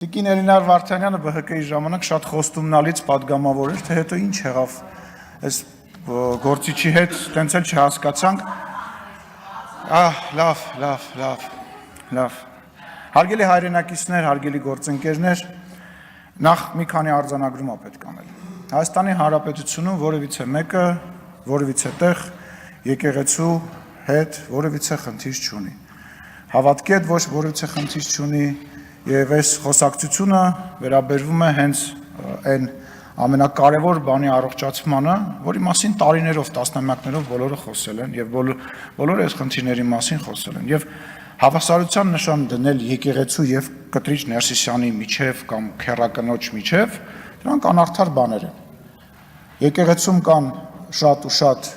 Տիկին Էլինար Վարդանյանը ԲՀԿ-ի ժամանակ շատ խոստումնալից պատգամավոր էր, թե հետո ինչ եղավ այս գործիչի հետ, տենց էլ չհասկացանք։ Լավ։ Հարգելի հայրենակիցներ, հարգելի գործընկերներ, նախ մի քանի արձանագրում պետք անել։ Հայաստանի Հանրապետությունում որևիցե մեկը, որևիցե տեղ եկեղեցու հետ որևիցե խնդիր չունի։ Հավատքի հետ ոչ որևիցե խնդիր չունի։ Եվ այս խոսակցությունը վերաբերվում է հենց այն ամենակարևոր բանի առողջացմանը, որի մասին տարիներով, տասնամյակներով բոլորը խոսել են եւ բոլորը այս խնդիրների մասին խոսել են։ Եվ հավասարության նշան դնել եկեղեցու եւ Կտրիչ Ներսիսյանի միջև կամ քեռակնոջ միջև, դրանք անարդար բաներ են։ Եկեղեցում կան շատ ու շատ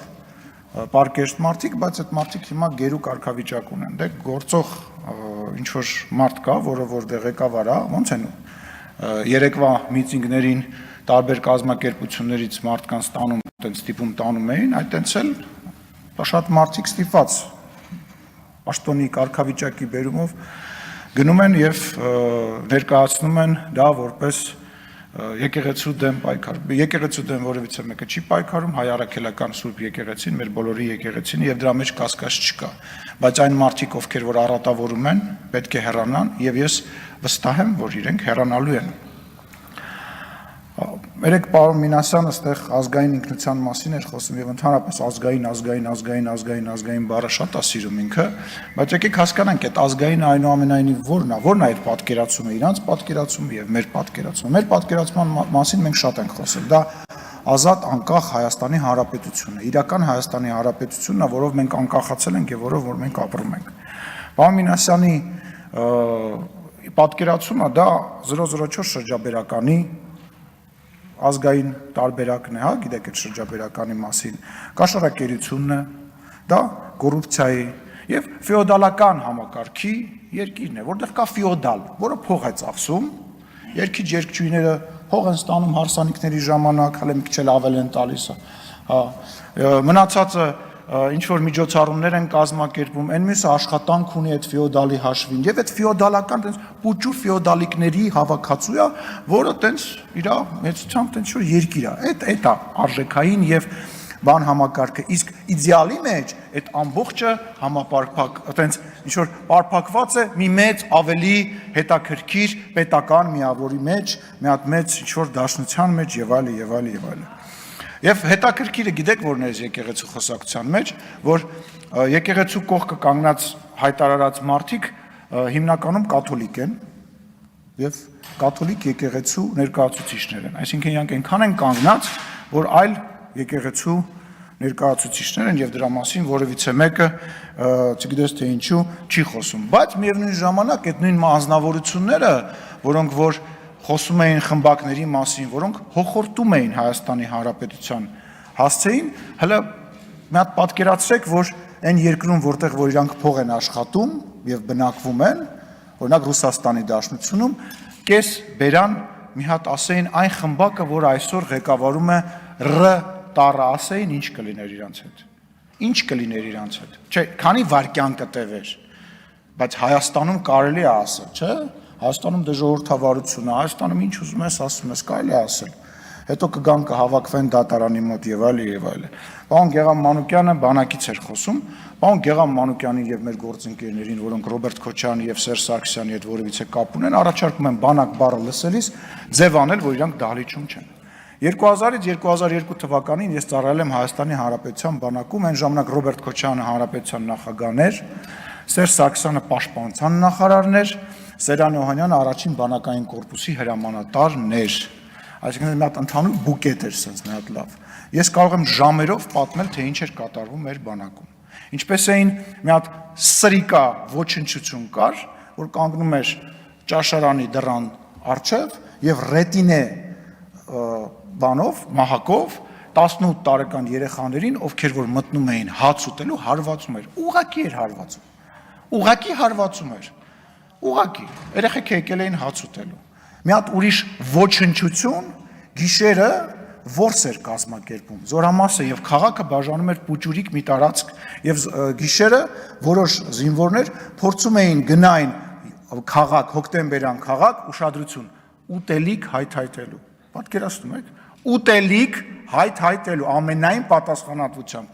պարկեշտ մարդիկ, բայց այդ մարդիկ հիմա գերու կարգավիճակ ունեն։ Դե գործող ինչ-որ մարդ կա, որը որտեղ ղեկավար է, ոնց են երեկվա միտինգներին տարբեր կազմակերպություններից մարդկանց տանում, այտենց ստիպում տանում էին, այտենց էլ շատ մարդիկ ստիպված պաշտոնի կարգավիճակի բերումով գնում են եւ ներկայացնում են դա որպես եկեղեցու դեմ պայքար։ Եկեղեցու դեմ որևիցե մեկը չի պայքարում, հայ առաքելական Սուրբ եկեղեցին, մեր բոլորի եկեղեցին եւ դրա մեջ կասկած չկա։ Բայց այն մարդիկ, ովքեր որ առատավորում են, պետք է հեռանան եւ ես վստահ եմ, որ իրենք հեռանալու են։ Երեք պարոն Մինասյանը այստեղ ազգային ինքնության մասին էր խոսում եւ ընդհանրապես ազգային բառը շատ է սիրում ինքը, բայց եկեք հասկանանք այդ ազգային այնուամենայնիվ որն է այդ պատկերացումը, իրանց պատկերացումը եւ մեր պատկերացումը։ Մեր պատկերացման մասին մենք շատ ենք խոսել։ Դա ազատ անկախ Հայաստանի Հանրապետությունն է, իրական Հայաստանի Հանրապետությունն է, որով մենք անկախացել ենք եւ որով որ մենք ապրում ենք։ Պարոն Մինասյանի պատկերացումը դա 004 շրջաբերականի ազգային տարբերակն է, հա, գիտեք այդ շրջաբերականի մասին, կաշառակերությունն է, դա կոռուպցիայի եւ ֆեոդալական համակարգի երկիրն է, որտեղ կա ֆեոդալ, որը փող է ծախսում, երկիչ երկչույները փող են ստանում հարսանիքների ժամանակ, հələ մի քիչ էլ ավել են տալիս, հա, մնացածը ինչ որ միջոցառումներ են կազմակերպում, այն մյուսը աշխատանք ունի այդ ֆեոդալի հաշվին եւ այդ ֆեոդալական տենց պուճու ֆեոդալիկների հավաքածու է, որը տենց իր մեծությամբ տենց որ երկիր է։ Այդ է արժեքային եւ բան համակարգը, իսկ իդեալի մեջ այդ ամբողջը համապարփակ, տենց ինչ որ պարփակված է մի մեծ ավելի հետաքրքիր պետական միավորի մեջ, մի հատ մեծ ինչ որ դաշնության մեջ եւ այլն։ Եվ հետաքրքիրը գիտեք որն է եկեղեցու խոսակցության մեջ, որ եկեղեցու կողքը կանգնած հայտարարած մարդիկ հիմնականում կաթոլիկ են եւ կաթոլիկ եկեղեցու ներկայացուցիչներ են, այսինքն իրանք այնքան են կանգնած, որ այլ եկեղեցու ներկայացուցիչներ են եւ դրա մասին որևիցե մեկը չգիտես թե ինչու չի խոսում, բայց միևնույն ժամանակ այդ նույն անձնավորությունները, որոնք որ խոսում էին խմբակների մասին, որոնք հոխորտում էին Հայաստանի Հանրապետության հասցեին, հələ մի հատ պատկերացրեք, որ այն երկրում, որտեղ որ իրանք փող են աշխատում եւ բնակվում են, օրինակ Ռուսաստանի Դաշնությունում, կես բերան մի հատ ասեին այն խմբակը, որ այսօր ղեկավարում է Ռ տառը, ասեին ինչ կլիներ իրանց հետ։ Ինչ կլիներ իրանց հետ։ Չէ, քանի վարքյան կտևեր, բայց Հայաստանում կարելի է ասել, չէ՞։ Հայաստանում դե ժողովրդավարություն է, Հայաստանում ինչ ուզում ես ասում ես, կարելի է ասել։ Հետո կգան կհավաքվեն դատարանի մոտ եւ այլն։ Պարոն Գեգամ Մանուկյանը բանակից էր խոսում, պարոն Գեգամ Մանուկյանին եւ մեր գործընկերներին, որոնք Ռոբերտ Քոչարյանի եւ Սերժ Սարգսյանի հետ որևիցե կապ ունեն, առաջարկում են բանակ բառը լսելիս ձև անել, որ իրանք դահլիճում չեն։ 2000-ից 2002 թվականին ես ծառայել եմ Հայաստանի Հանրապետության բանակում, այն ժամանակ Ռոբերտ Քոչարյանը հանրապետության նախագահն էր, Սերժ Սարգսյանը պաշտպանության նախարարն էր, Սերան Օհանյանը առաջին բանակային կորպուսի հրամանատարն էր։ Այսինքն մի հատ ընդհանուր բուկետ էր sense մի հատ լավ։ Ես կարող եմ ժամերով պատմել, թե ինչ էր կատարվում մեր բանակում։ Ինչպես էին մի հատ սրիկա ոչնչություն կար, որ կանգնում էր ճաշարանի դռան առջև եւ ռետինե բանով, մահակով 18 տարեկան երեխաներին, ովքեր որ մտնում էին հաց ուտելու, հարվածում էր։ Ուղղակի էր հարվածում։ Ուղղակի հարվածում էր։ Ուղղակի երեխեք եկել էին հաց ուտելու։ Մի հատ ուրիշ ոչնչություն գիշերը որս էր կազմակերպում։ Զորամասը եւ քաղաքը բաժանում էր պուճուրիկ մի տարածք եւ գիշերը որոշ զինվորներ փորձում էին գնային քաղաք, հոկտեմբերյան քաղաք, ուշադրություն, ուտելիք հայթայթելու։ Պատկերացնում եք, ուտելիք հայթայթելու ամենայն պատասխանատվությամբ։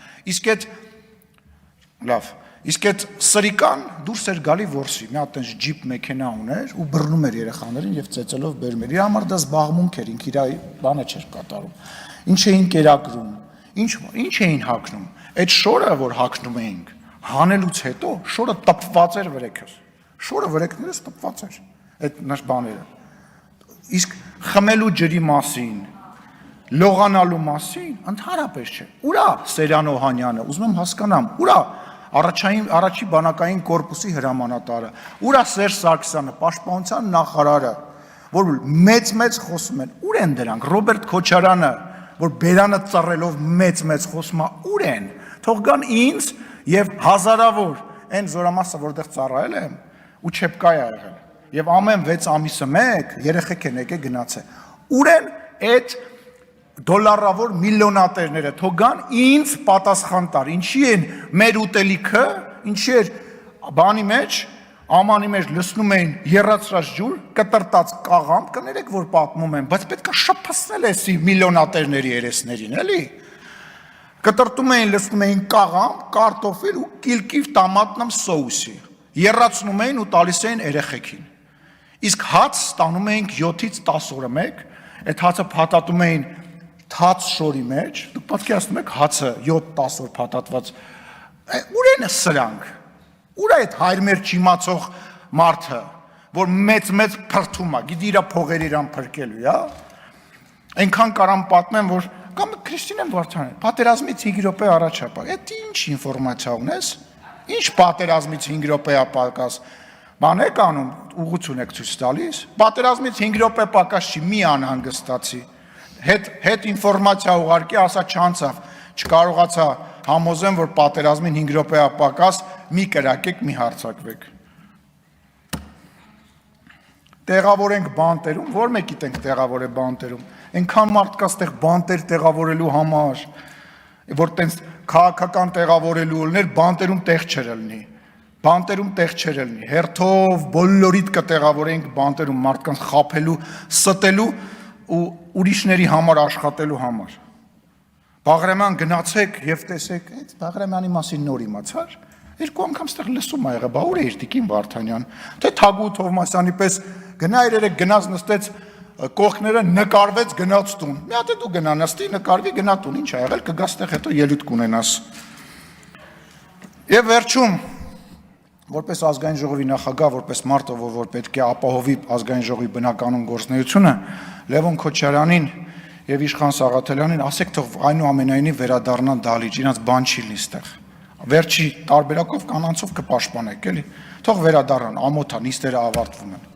Իսկ այդ սրիկան դուրս էր գալի որսի, մի հատ այնց ջիպ մեքենա ուներ ու բռնում էր երեխաներին եւ ծեծելով բերում էր։ Իր համար դա զբաղմունք էր, ինքը իր բանը չէր կատարում։ Ինչ էին կերակրում, ինչ էին հագնում։ Այդ շորը, որ հագնում էինք, հանելուց հետո շորը տպված էր վրեքս։ Շորը վրեքներս տպված էր։ Այդ նаш բաները։ Իսկ խմելու ջրի մասին, լողանալու մասին ընդհանրապես չէ։ Ուրա Սերյան Օհանյանը, ուզում եմ հասկանամ, ուրա առաջի բանակային կորպուսի հրամանատարը, ուրա Սերժ Սարգսյանը, պաշտպանության նախարարը, որ մեծ խոսում են, ուր են դրանք, Ռոբերտ Քոչարյանը, որ բերանը ծռելով մեծ խոսում է, ուր են, թող գան ինձ եւ հազարավոր այն զորամասը, որտեղ ծառայել եմ, ու չեպկայ ա եղել, եւ ամեն 6 ամիսը մեկ երեխեք են եկել գնացել, ուր են այդ դոլարավոր միլիոնատերները, թող գան ինձ պատասխան տար, ինչի են մեր ուտելիքը, ինչի էր բանի մեջ, ամանի մեջ լցնում էին եռացրած ջուր, կտրտած կաղամբ, կներեք որ պատմում են, բայց պետք է շփացնել էսի միլիոնատերների երեսներին, էլի։ Կտրտում էին, լցնում էին կաղամբ, կարտոֆիլ ու կիլկիվ տամատնամ սոուսի, եռացնում էին ու տալիս էին երեխեքին։ Իսկ հաց ստանում էինք 7-ից 10 օրը մեկ, այդ հացը փաթաթում էին թաց շորի մեջ, դուք պատկերացնում եք հացը 7-10 օր փաթաթված, ուր են սրանք, ուր է այդ հայրմեր չիմացող մարդը, որ մեծ փրթում է, գիտի իրա փողեր իրան փրկելու, հա, այնքան կարամ պատմեմ, որ կամ Քրիստինեն Վարդանյան, պատերազմից 5 րոպե առաջ ապա, այդ ինչ ինֆորմացիա ունես, ինչ պատերազմից 5 րոպե ապակաս, բան եք անում, ուղղություն եք ցույց տալիս, պատերազմից 5 րոպե պակաս չի, մի անհանգստացի, հետ ինֆորմացիա ուղարկի, ասա չանցավ, չկարողացա համոզեմ, որ պատերազմին 5 րոպե ապակաս, մի կրակեք, մի հարցակվեք։ Տեղավորենք բանտերում, որ մեկիտ ենք տեղավոր է բանտերում, այնքան մարդկա ստեղ բանտեր տեղավորելու համար, որ տենց քաղաքական տեղավորելու ուլներ, բանտերում տեղ չեր ելնի, բանտերում տեղ չեր ելնի, հերթով բոլորիդ կտեղավորենք բանտերում մարդկանց խափելու, ստելու ու ուրիշների համար աշխատելու համար։ Բաղրամյան գնացեք եւ տեսեք, այդ Բաղրամյանի մասին նոր իմացար, 2 անգամ ստեղ լսում ա եղել, բա ուր է իր Տիկին Վարդանյան, թե Թագուհի Թովմասյանի պես գնա երեք գնաց նստեց կողքները նկարվեց գնաց տուն։ Մի հատ է դու գնա նստի, նկարվի գնա տուն, ինչ ա եղել, կգաս տեղ հետո ելույթ կունենաս։ Եվ վերջում, որպես ազգային ժողովի նախագահ, որպես մարդ, որ պետք է ապահովի ազգային ժողովի բնականոն գործունեությունը, Լևոն Քոչարյանին եւ Իշխան Սաղաթելյանին ասեք թող այնուամենայնիվ վերադառնան դալիճ, իրաց բան չի լինի ստեղ։ Վերջի տարբերակով կանանցով կպաշտպանեք, էլի։ Թող վերադառնան, ամոթա նիստերը ավարտվում են։